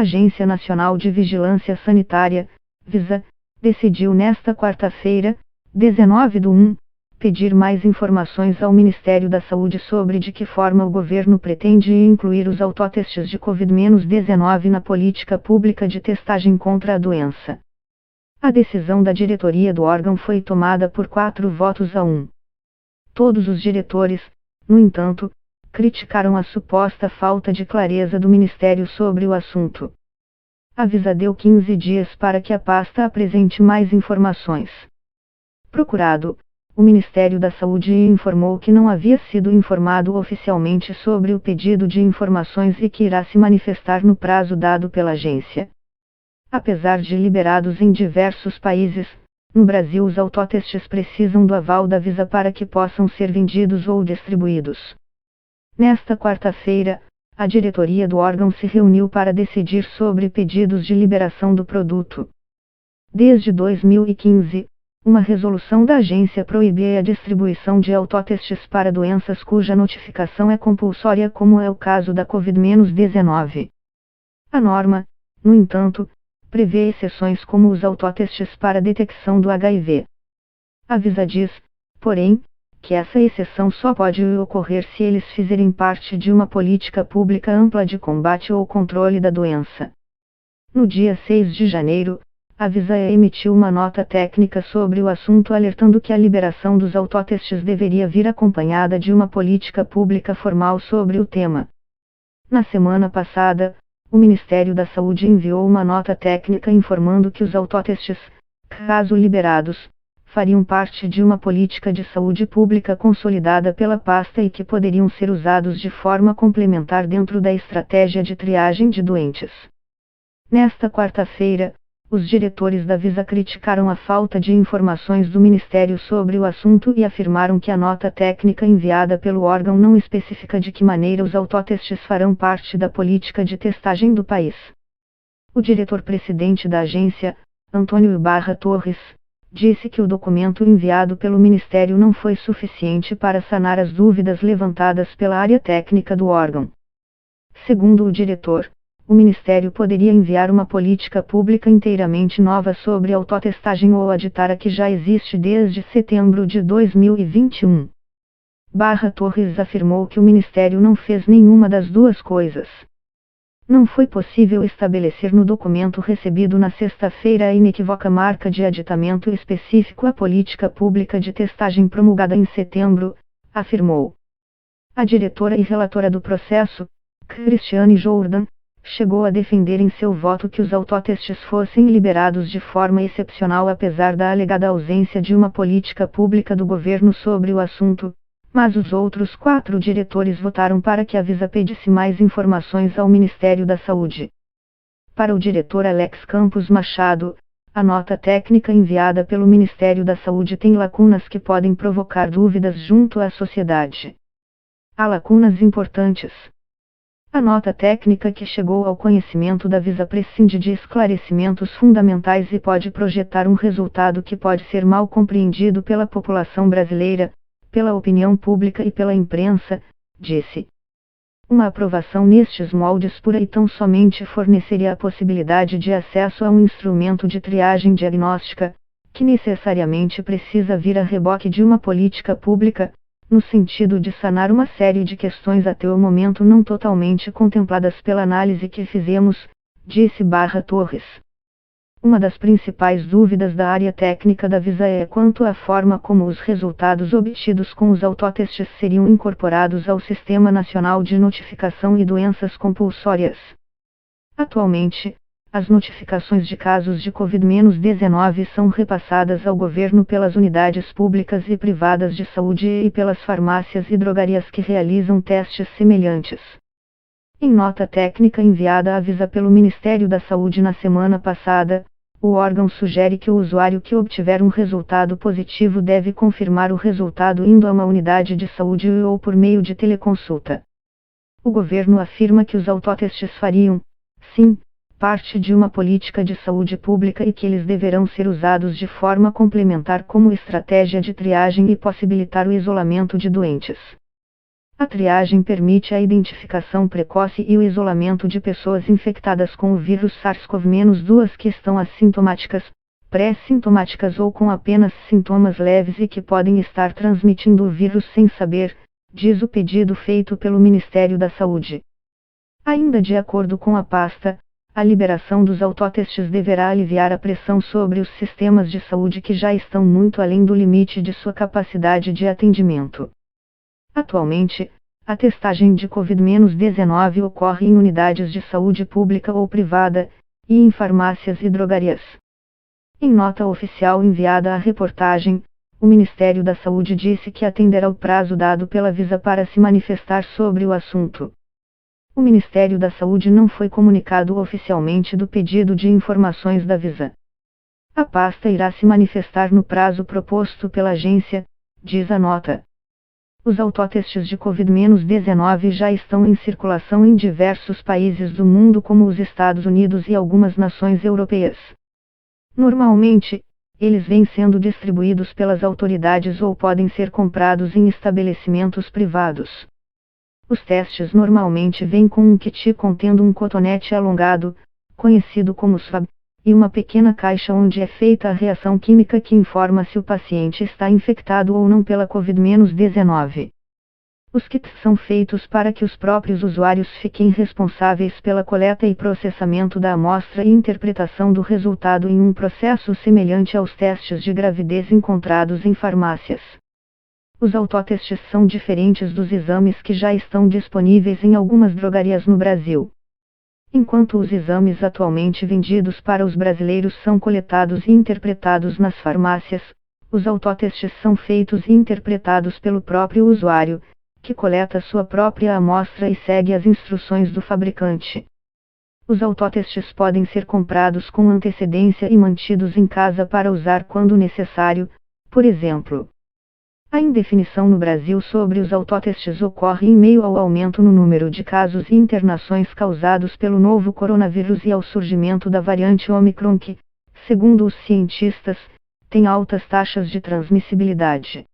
Agência Nacional de Vigilância Sanitária, Visa, decidiu nesta quarta-feira, 19/1, pedir mais informações ao Ministério da Saúde sobre de que forma o governo pretende incluir os autotestes de Covid-19 na política pública de testagem contra a doença. A decisão da diretoria do órgão foi tomada por 4 votos a 1. Todos os diretores, no entanto, criticaram a suposta falta de clareza do Ministério sobre o assunto. A Visa deu 15 dias para que a pasta apresente mais informações. Procurado, o Ministério da Saúde informou que não havia sido informado oficialmente sobre o pedido de informações e que irá se manifestar no prazo dado pela agência. Apesar de liberados em diversos países, no Brasil os autotestes precisam do aval da Visa para que possam ser vendidos ou distribuídos. Nesta quarta-feira, a diretoria do órgão se reuniu para decidir sobre pedidos de liberação do produto. Desde 2015, uma resolução da agência proibia a distribuição de autotestes para doenças cuja notificação é compulsória, como é o caso da Covid-19. A norma, no entanto, prevê exceções como os autotestes para detecção do HIV. A Visa diz, porém, que essa exceção só pode ocorrer se eles fizerem parte de uma política pública ampla de combate ou controle da doença. No dia 6 de janeiro, a Visa emitiu uma nota técnica sobre o assunto alertando que a liberação dos autotestes deveria vir acompanhada de uma política pública formal sobre o tema. Na semana passada, o Ministério da Saúde enviou uma nota técnica informando que os autotestes, caso liberados, fariam parte de uma política de saúde pública consolidada pela pasta e que poderiam ser usados de forma complementar dentro da estratégia de triagem de doentes. Nesta quarta-feira, os diretores da Visa criticaram a falta de informações do Ministério sobre o assunto e afirmaram que a nota técnica enviada pelo órgão não especifica de que maneira os autotestes farão parte da política de testagem do país. O diretor-presidente da agência, Antônio Ibarra Torres, disse que o documento enviado pelo Ministério não foi suficiente para sanar as dúvidas levantadas pela área técnica do órgão. Segundo o diretor, o Ministério poderia enviar uma política pública inteiramente nova sobre autotestagem ou aditar a que já existe desde setembro de 2021. Barra Torres afirmou que o Ministério não fez nenhuma das duas coisas. Não foi possível estabelecer no documento recebido na sexta-feira a inequívoca marca de aditamento específico à política pública de testagem promulgada em setembro, afirmou. A diretora e relatora do processo, Cristiane Jordan, chegou a defender em seu voto que os autotestes fossem liberados de forma excepcional apesar da alegada ausência de uma política pública do governo sobre o assunto, mas os outros 4 diretores votaram para que a Visa pedisse mais informações ao Ministério da Saúde. Para o diretor Alex Campos Machado, a nota técnica enviada pelo Ministério da Saúde tem lacunas que podem provocar dúvidas junto à sociedade. Há lacunas importantes. A nota técnica que chegou ao conhecimento da Visa prescinde de esclarecimentos fundamentais e pode projetar um resultado que pode ser mal compreendido pela população brasileira, pela opinião pública e pela imprensa, disse. Uma aprovação nestes moldes pura e tão somente forneceria a possibilidade de acesso a um instrumento de triagem diagnóstica, que necessariamente precisa vir a reboque de uma política pública, no sentido de sanar uma série de questões até o momento não totalmente contempladas pela análise que fizemos, disse Barra Torres. Uma das principais dúvidas da área técnica da Visa é quanto à forma como os resultados obtidos com os autotestes seriam incorporados ao Sistema Nacional de Notificação e Doenças Compulsórias. Atualmente, as notificações de casos de Covid-19 são repassadas ao governo pelas unidades públicas e privadas de saúde e pelas farmácias e drogarias que realizam testes semelhantes. Em nota técnica enviada à Visa pelo Ministério da Saúde na semana passada, o órgão sugere que o usuário que obtiver um resultado positivo deve confirmar o resultado indo a uma unidade de saúde ou por meio de teleconsulta. O governo afirma que os autotestes fariam, sim, parte de uma política de saúde pública e que eles deverão ser usados de forma complementar como estratégia de triagem e possibilitar o isolamento de doentes. A triagem permite a identificação precoce e o isolamento de pessoas infectadas com o vírus SARS-CoV-2 que estão assintomáticas, pré-sintomáticas ou com apenas sintomas leves e que podem estar transmitindo o vírus sem saber, diz o pedido feito pelo Ministério da Saúde. Ainda de acordo com a pasta, a liberação dos autotestes deverá aliviar a pressão sobre os sistemas de saúde que já estão muito além do limite de sua capacidade de atendimento. Atualmente, a testagem de Covid-19 ocorre em unidades de saúde pública ou privada, e em farmácias e drogarias. Em nota oficial enviada à reportagem, o Ministério da Saúde disse que atenderá o prazo dado pela Visa para se manifestar sobre o assunto. O Ministério da Saúde não foi comunicado oficialmente do pedido de informações da Visa. A pasta irá se manifestar no prazo proposto pela agência, diz a nota. Os autotestes de Covid-19 já estão em circulação em diversos países do mundo como os Estados Unidos e algumas nações europeias. Normalmente, eles vêm sendo distribuídos pelas autoridades ou podem ser comprados em estabelecimentos privados. Os testes normalmente vêm com um kit contendo um cotonete alongado, conhecido como swab, e uma pequena caixa onde é feita a reação química que informa se o paciente está infectado ou não pela Covid-19. Os kits são feitos para que os próprios usuários fiquem responsáveis pela coleta e processamento da amostra e interpretação do resultado em um processo semelhante aos testes de gravidez encontrados em farmácias. Os autotestes são diferentes dos exames que já estão disponíveis em algumas drogarias no Brasil. Enquanto os exames atualmente vendidos para os brasileiros são coletados e interpretados nas farmácias, os autotestes são feitos e interpretados pelo próprio usuário, que coleta sua própria amostra e segue as instruções do fabricante. Os autotestes podem ser comprados com antecedência e mantidos em casa para usar quando necessário, por exemplo. A indefinição no Brasil sobre os autotestes ocorre em meio ao aumento no número de casos e internações causados pelo novo coronavírus e ao surgimento da variante Omicron que, segundo os cientistas, tem altas taxas de transmissibilidade.